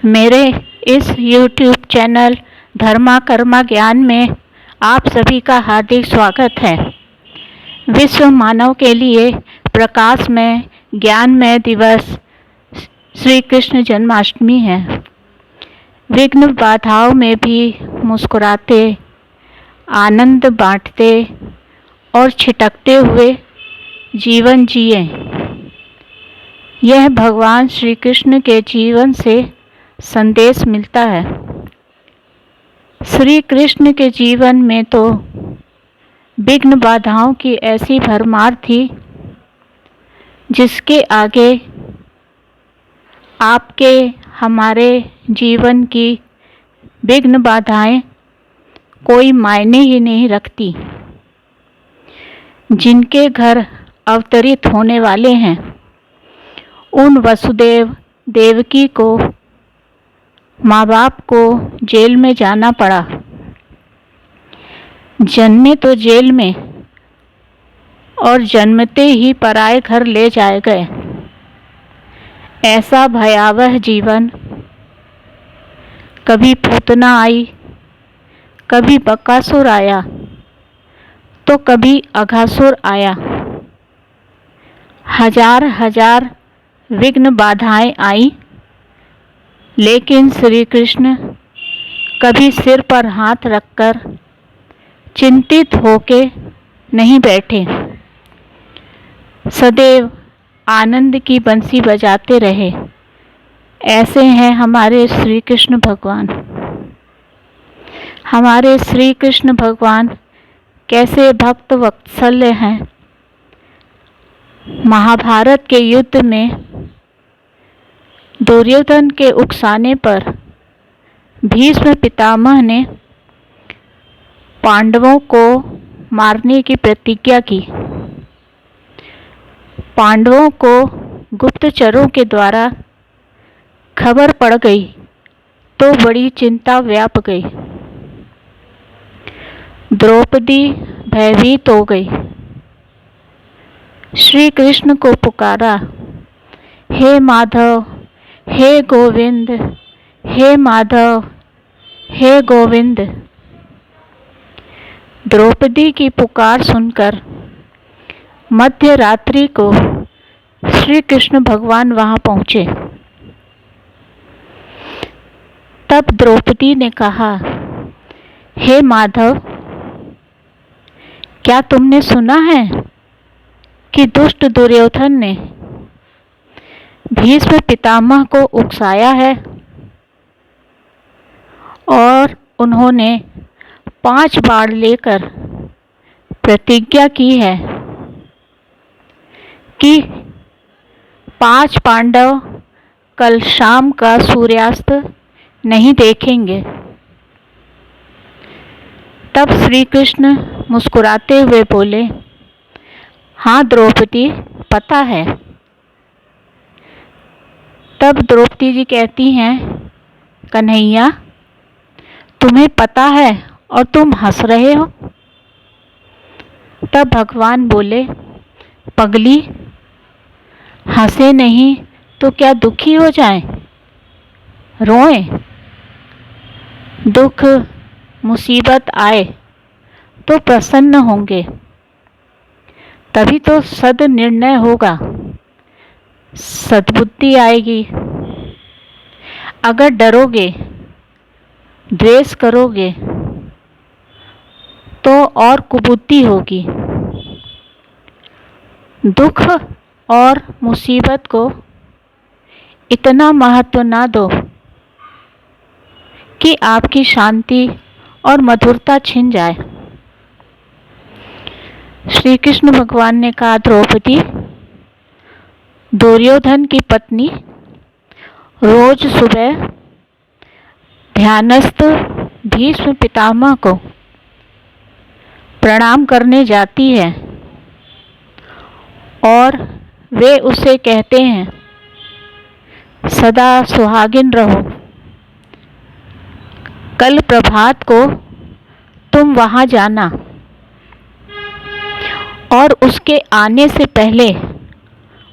मेरे इस YouTube channel धर्मा कर्मा ज्ञान में आप सभी का हार्दिक स्वागत है। विश्व मानव के लिए प्रकाशमय ज्ञानमय दिवस श्री कृष्ण जन्माष्टमी है। विघ्न बाधाओं में भी मुस्कुराते, आनंद बांटते और छिटकते हुए जीवन जिए। यह भगवान श्री कृष्ण के जीवन से संदेश मिलता है। श्री कृष्ण के जीवन में तो विघ्न बाधाओं की ऐसी भरमार थी जिसके आगे आपके हमारे जीवन की विघ्न बाधाएं कोई मायने ही नहीं रखती। जिनके घर अवतरित होने वाले हैं उन वसुदेव देवकी को माँ बाप को जेल में जाना पड़ा। जन्मे तो जेल में और जन्मते ही पराए घर ले जाए गए। ऐसा भयावह जीवन। कभी पूतना आई, कभी बकासुर आया तो कभी अघासुर आया। हजार हजार विघ्न बाधाएं आई, लेकिन श्री कृष्ण कभी सिर पर हाथ रखकर चिंतित होके नहीं बैठे। सदैव आनंद की बंसी बजाते रहे। ऐसे हैं हमारे श्री कृष्ण भगवान। हमारे श्री कृष्ण भगवान कैसे भक्त वत्सल्य हैं। महाभारत के युद्ध में दुर्योधन के उकसाने पर भीष्म पितामह ने पांडवों को मारने की प्रतिज्ञा की। पांडवों को गुप्तचरों के द्वारा खबर पड़ गई तो बड़ी चिंता व्याप गई। द्रौपदी भयभीत हो गई। श्री कृष्ण को पुकारा, हे माधव, हे गोविंद, हे माधव, हे गोविंद। द्रौपदी की पुकार सुनकर मध्य रात्रि को श्री कृष्ण भगवान वहां पहुंचे। तब द्रौपदी ने कहा, हे माधव, क्या तुमने सुना है कि दुष्ट दुर्योधन ने भीष्म पितामह को उकसाया है और उन्होंने 5 बाण लेकर प्रतिज्ञा की है कि 5 पांडव कल शाम का सूर्यास्त नहीं देखेंगे। तब श्री कृष्ण मुस्कुराते हुए बोले, हाँ द्रौपदी, पता है। तब द्रौपदी जी कहती हैं, कन्हैया, तुम्हें पता है और तुम हंस रहे हो। तब भगवान बोले, पगली, हंसे नहीं तो क्या दुखी हो जाएं, रोएं। दुख मुसीबत आए तो प्रसन्न होंगे, तभी तो सद निर्णय होगा, सद्बुद्धि आएगी। अगर डरोगे, द्वेष करोगे तो और कुबुद्धि होगी। दुख और मुसीबत को इतना महत्व ना दो कि आपकी शांति और मधुरता छिन जाए। श्री कृष्ण भगवान ने कहा, द्रौपदी, दुर्योधन की पत्नी रोज सुबह ध्यानस्थ भीष्म पितामह को प्रणाम करने जाती है और वे उसे कहते हैं, सदा सुहागिन रहो। कल प्रभात को तुम वहां जाना और उसके आने से पहले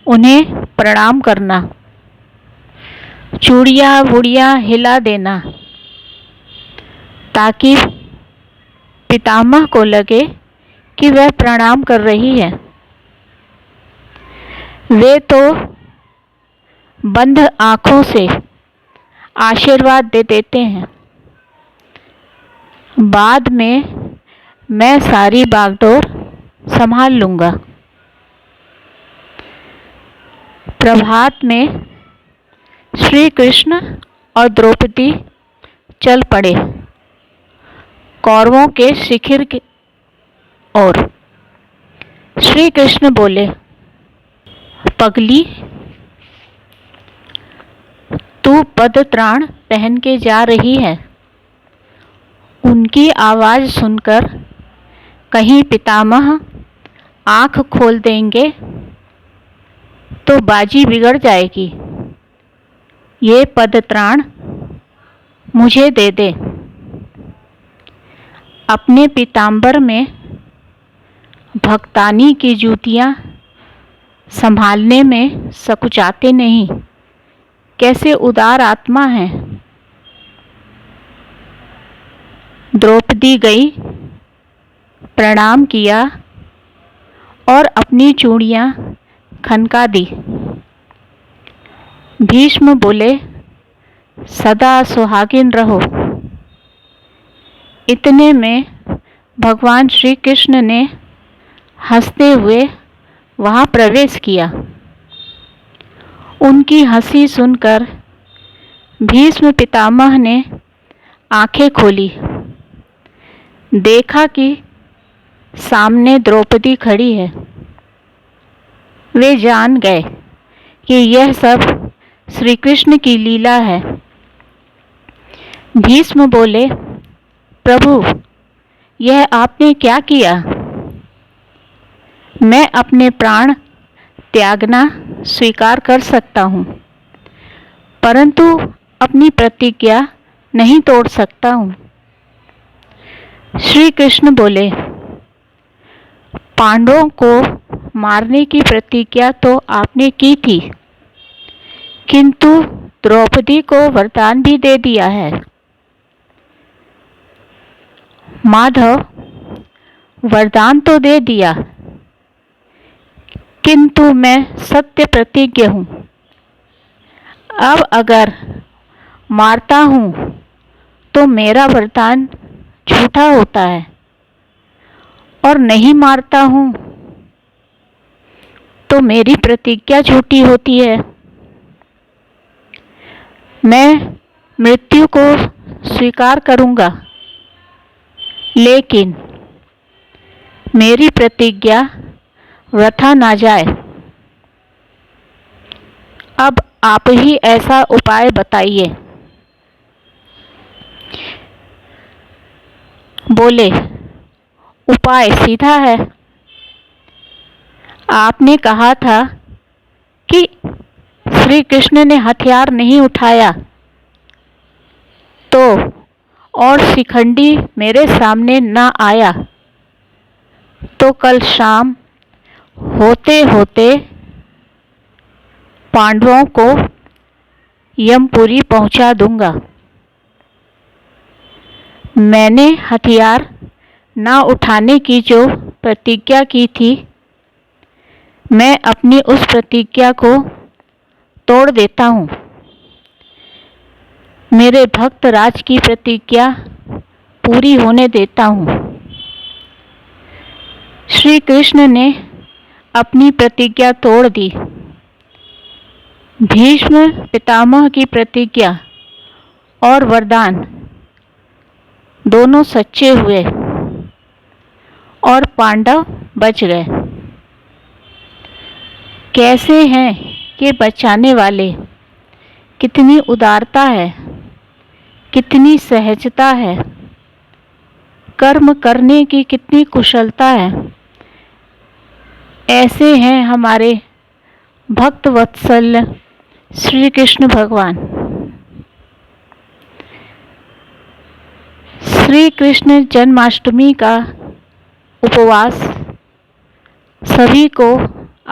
उन्हें प्रणाम करना। चूड़ियाँ वूड़ियाँ हिला देना, ताकि पितामह को लगे कि वह प्रणाम कर रही है। वे तो बंद आंखों से आशीर्वाद दे देते हैं। बाद में मैं सारी बागडोर संभाल लूँगा। प्रभात में श्री कृष्ण और द्रौपदी चल पड़े कौरवों के शिखर की ओर। श्री कृष्ण बोले, पगली, तू पदत्राण पहन के जा रही है। उनकी आवाज़ सुनकर कहीं पितामह आँख खोल देंगे तो बाजी बिगड़ जाएगी। ये पदत्राण मुझे दे दे। अपने पीताम्बर में भक्तानी की जूतियाँ संभालने में सकुचाते नहीं। कैसे उदार आत्मा है। द्रौपदी गई, प्रणाम किया और अपनी चूड़ियाँ खनका दी। भीष्म बोले, सदा सुहागिन रहो। इतने में भगवान श्री कृष्ण ने हंसते हुए वहाँ प्रवेश किया। उनकी हंसी सुनकर भीष्म पितामह ने आंखें खोली। देखा कि सामने द्रौपदी खड़ी है। वे जान गए कि यह सब श्री कृष्ण की लीला है। भीष्म बोले, प्रभु, यह आपने क्या किया? मैं अपने प्राण त्यागना स्वीकार कर सकता हूँ, परंतु अपनी प्रतिज्ञा नहीं तोड़ सकता हूँ। श्री कृष्ण बोले, पांडवों को मारने की प्रतिज्ञा तो आपने की थी, किंतु द्रौपदी को वरदान भी दे दिया है। माधव, वरदान तो दे दिया, किंतु मैं सत्य प्रतिज्ञ हूँ। अब अगर मारता हूँ तो मेरा वरदान झूठा होता है, और नहीं मारता हूँ तो मेरी प्रतिज्ञा झूठी होती है। मैं मृत्यु को स्वीकार करूँगा, लेकिन मेरी प्रतिज्ञा वृथा ना जाए। अब आप ही ऐसा उपाय बताइए। बोले, उपाय सीधा है। आपने कहा था कि श्री कृष्ण ने हथियार नहीं उठाया, तो और शिखंडी मेरे सामने न आया तो कल शाम होते होते पांडवों को यमपुरी पहुंचा दूंगा। मैंने हथियार न उठाने की जो प्रतिज्ञा की थी, मैं अपनी उस प्रतिज्ञा को तोड़ देता हूँ। मेरे भक्त राज की प्रतिज्ञा पूरी होने देता हूँ। श्री कृष्ण ने अपनी प्रतिज्ञा तोड़ दी। भीष्म पितामह की प्रतिज्ञा और वरदान दोनों सच्चे हुए और पांडव बच गए। कैसे हैं ये बचाने वाले, कितनी उदारता है, कितनी सहजता है, कर्म करने की कितनी कुशलता है। ऐसे हैं हमारे भक्त वत्सल श्री कृष्ण भगवान। श्री कृष्ण जन्माष्टमी का उपवास सभी को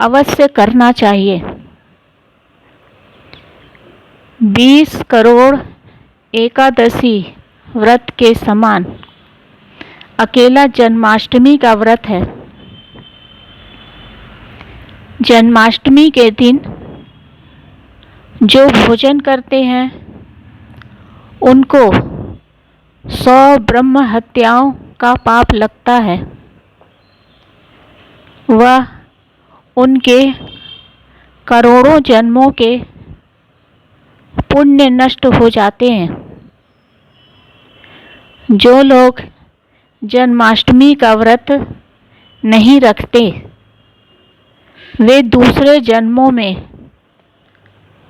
अवश्य करना चाहिए। 20 करोड़ एकादशी व्रत के समान अकेला जन्माष्टमी का व्रत है। जन्माष्टमी के दिन जो भोजन करते हैं उनको 100 ब्रह्म हत्याओं का पाप लगता है। वह उनके करोड़ों जन्मों के पुण्य नष्ट हो जाते हैं। जो लोग जन्माष्टमी का व्रत नहीं रखते वे दूसरे जन्मों में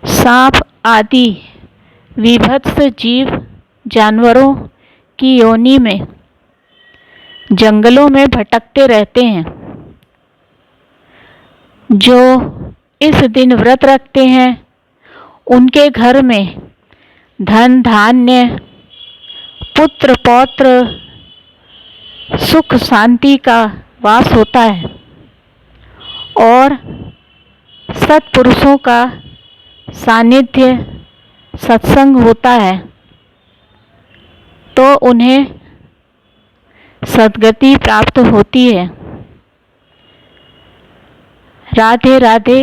सांप आदि विभत्स जीव जानवरों की योनि में जंगलों में भटकते रहते हैं। जो इस दिन व्रत रखते हैं उनके घर में धन धान्य पुत्र पौत्र सुख शांति का वास होता है और सत्पुरुषों का सानिध्य सत्संग होता है तो उन्हें सद्गति प्राप्त होती है। राधे राधे,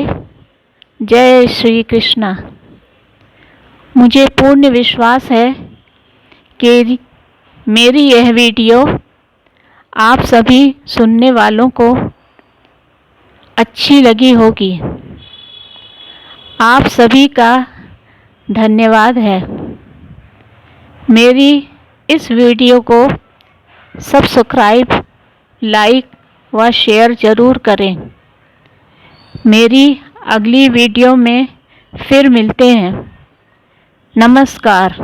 जय श्री कृष्णा। मुझे पूर्ण विश्वास है कि मेरी यह वीडियो आप सभी सुनने वालों को अच्छी लगी होगी। आप सभी का धन्यवाद है। मेरी इस वीडियो को सब्सक्राइब, लाइक व शेयर ज़रूर करें। मेरी अगली वीडियो में फिर मिलते हैं। नमस्कार।